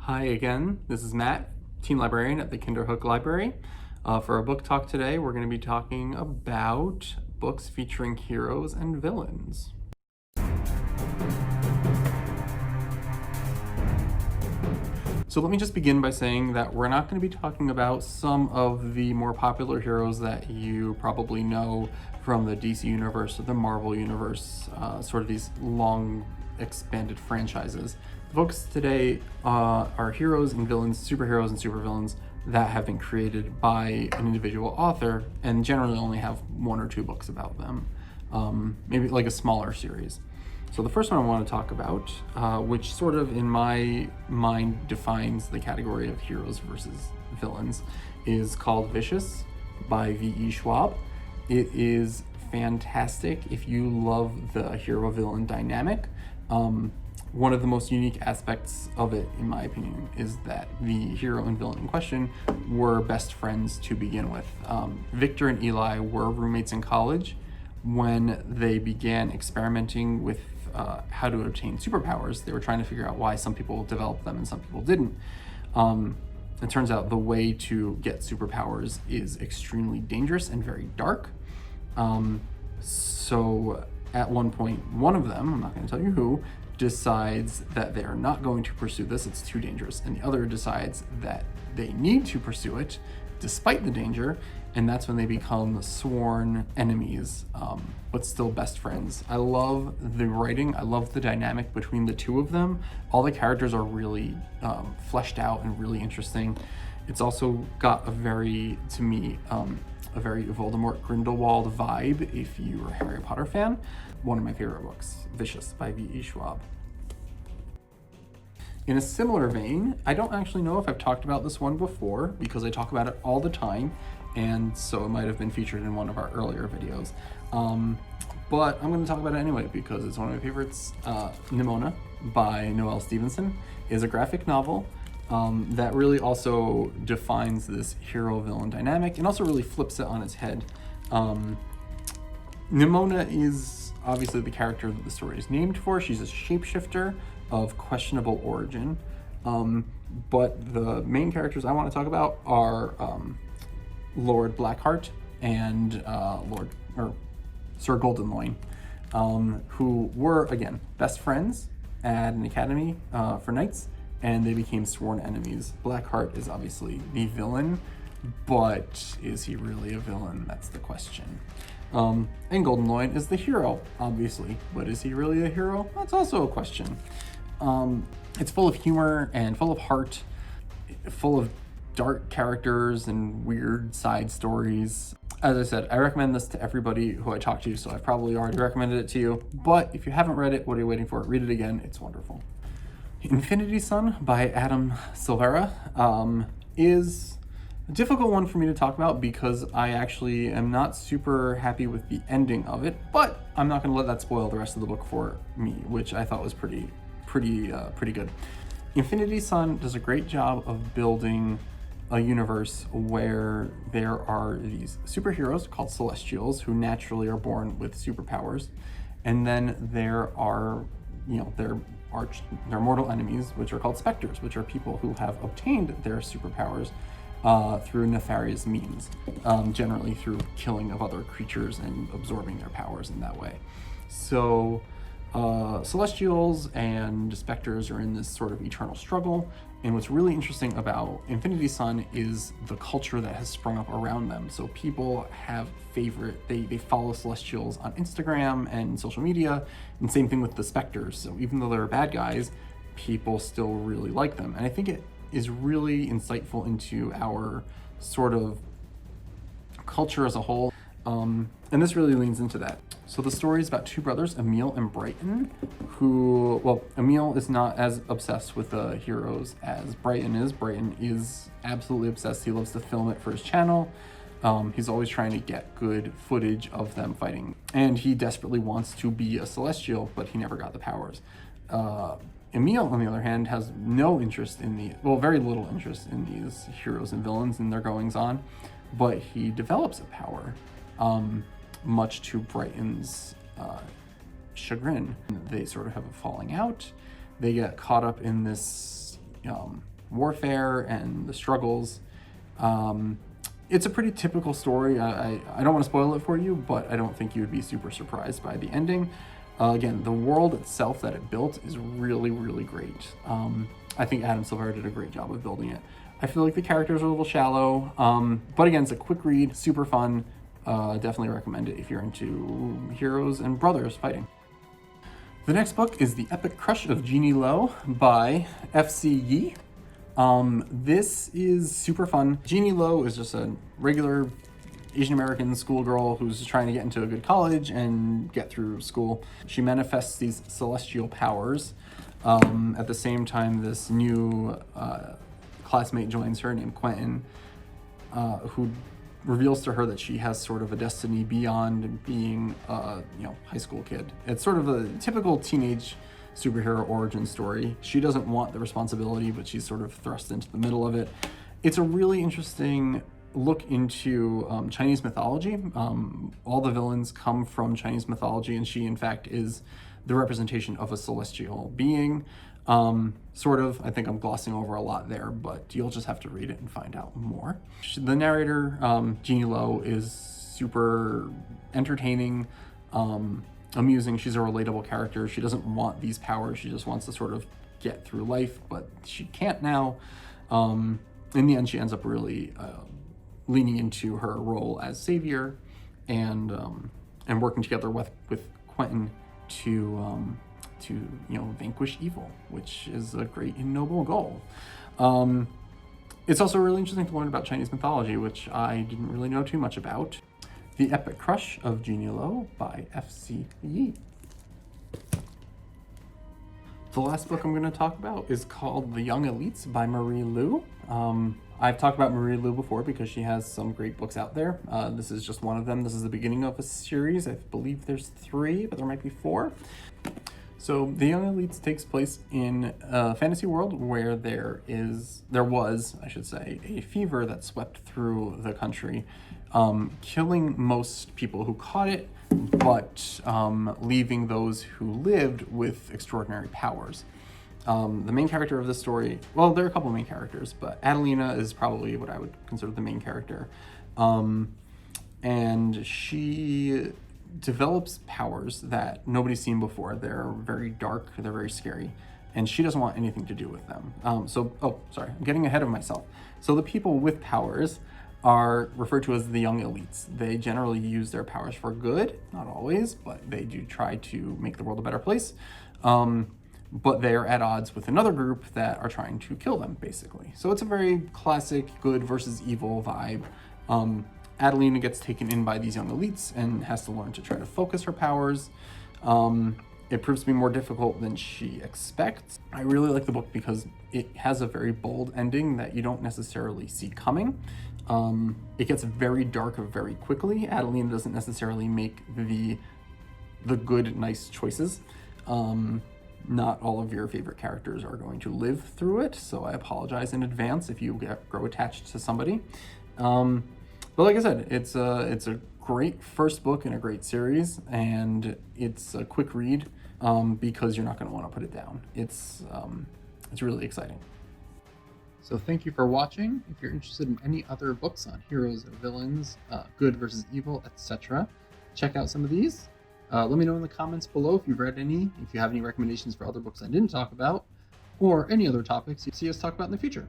Hi again, this is Matt, teen librarian at the Kinderhook Library. For our book talk today, we're going to be talking about books featuring heroes and villains. So let me just begin by saying that we're not going to be talking about some of the more popular heroes that you probably know from the DC universe or the Marvel universe, sort of these long expanded franchises. The books today are heroes and villains, superheroes and supervillains that have been created by an individual author and generally only have one or two books about them, maybe like a smaller series. So the first one I want to talk about, which sort of in my mind defines the category of heroes versus villains, is called Vicious by V.E. Schwab. It is fantastic if you love the hero-villain dynamic. One of the most unique aspects of it, in my opinion, is that the hero and villain in question were best friends to begin with. Victor and Eli were roommates in college when they began experimenting with how to obtain superpowers. They were trying to figure out why some people developed them and some people didn't. It turns out the way to get superpowers is extremely dangerous and very dark. So at one point, one of them, I'm not going to tell you who, decides that they are not going to pursue this, it's too dangerous, and the other decides that they need to pursue it despite the danger, and that's when they become sworn enemies, but still best friends. I love the writing, I love the dynamic between the two of them. All the characters are really fleshed out and really interesting. It's also got a very, to me, a very Voldemort Grindelwald vibe if you're a Harry Potter fan. One of my favorite books, Vicious by V.E. Schwab. In a similar vein, I don't actually know if I've talked about this one before because I talk about it all the time, and so it might have been featured in one of our earlier videos. But I'm going to talk about it anyway because it's one of my favorites. Nimona by Noelle Stevenson is a graphic novel that really also defines this hero-villain dynamic and also really flips it on its head. Nimona is obviously the character that the story is named for. She's a shapeshifter of questionable origin. But the main characters I want to talk about are Lord Blackheart and Sir Goldenloin, who were, again, best friends at an academy for knights, and they became sworn enemies. Blackheart is obviously the villain, but is he really a villain? That's the question. And Goldenloin is the hero, obviously, but is he really a hero? That's also a question. It's full of humor and full of heart, full of dark characters and weird side stories. As I said, I recommend this to everybody who I talk to, so I've probably already recommended it to you, but if you haven't read it, what are you waiting for? Read it again, it's wonderful. Infinity Sun by Adam Silvera is a difficult one for me to talk about because I actually am not super happy with the ending of it, but I'm not going to let that spoil the rest of the book for me, which I thought was pretty good. Infinity Sun does a great job of building a universe where there are these superheroes called Celestials who naturally are born with superpowers, and then there are, their mortal enemies, which are called Spectres, which are people who have obtained their superpowers through nefarious means, generally through killing of other creatures and absorbing their powers in that way. So Celestials and Spectres are in this sort of eternal struggle, and what's really interesting about Infinity Sun is the culture that has sprung up around them. So people have they follow Celestials on Instagram and social media, and same thing with the Spectres. So even though they're bad guys, people still really like them. And I think it is really insightful into our sort of culture as a whole. And this really leans into that. So the story is about two brothers, Emil and Brighton, who, well, Emil is not as obsessed with the heroes as Brighton is. Brighton is absolutely obsessed. He loves to film it for his channel. He's always trying to get good footage of them fighting. And he desperately wants to be a Celestial, but he never got the powers. Emil, on the other hand, has no interest in very little interest in these heroes and villains and their goings on, but he develops a power. Much to Brighton's chagrin. They sort of have a falling out. They get caught up in this warfare and the struggles. It's a pretty typical story. I don't want to spoil it for you, but I don't think you would be super surprised by the ending. Again, the world itself that it built is really, really great. I think Adam Silvera did a great job of building it. I feel like the characters are a little shallow, but again, it's a quick read, super fun. Definitely recommend it if you're into heroes and brothers fighting. The next book is The Epic Crush of Genie Lo by F.C. Yi. This is super fun. Genie Lo is just a regular Asian American schoolgirl who's trying to get into a good college and get through school. She manifests these celestial powers. At the same time, this new classmate joins her named Quentin, who reveals to her that she has sort of a destiny beyond being a high school kid. It's sort of a typical teenage superhero origin story. She doesn't want the responsibility, but she's sort of thrust into the middle of it. It's a really interesting look into Chinese mythology. All the villains come from Chinese mythology, and she in fact is the representation of a celestial being. Sort of. I think I'm glossing over a lot there, but you'll just have to read it and find out more. The narrator, Genie Lo, is super entertaining, amusing. She's a relatable character. She doesn't want these powers. She just wants to sort of get through life, but she can't now. In the end, she ends up really leaning into her role as savior and working together with Quentin to vanquish evil, which is a great and noble goal. It's also really interesting to learn about Chinese mythology, which I didn't really know too much about. The Epic Crush of Genie Lo by F.C. Yi. The last book I'm going to talk about is called The Young Elites by Marie Lu. I've talked about Marie Lu before because she has some great books out there. This is just one of them. This is the beginning of a series. I believe there's 3, but there might be 4. So The Young Elites takes place in a fantasy world where there was, a fever that swept through the country, killing most people who caught it, but leaving those who lived with extraordinary powers. The main character of this story, well, there are a couple of main characters, but Adelina is probably what I would consider the main character. And she develops powers that nobody's seen before. They're very dark, they're very scary, and she doesn't want anything to do with them. I'm getting ahead of myself. So the people with powers are referred to as the young elites. They generally use their powers for good, not always, but they do try to make the world a better place. But they are at odds with another group that are trying to kill them, basically. So it's a very classic good versus evil vibe. Adelina gets taken in by these young elites and has to learn to try to focus her powers. It proves to be more difficult than she expects. I really like the book because it has a very bold ending that you don't necessarily see coming. It gets very dark very quickly. Adelina doesn't necessarily make the good, nice choices. Not all of your favorite characters are going to live through it, so I apologize in advance if you grow attached to somebody. But like I said, it's a great first book in a great series, and it's a quick read because you're not going to want to put it down. It's really exciting. So thank you for watching. If you're interested in any other books on heroes or villains, good versus evil, etc., check out some of these. Let me know in the comments below if you've read any, if you have any recommendations for other books I didn't talk about, or any other topics you see us talk about in the future.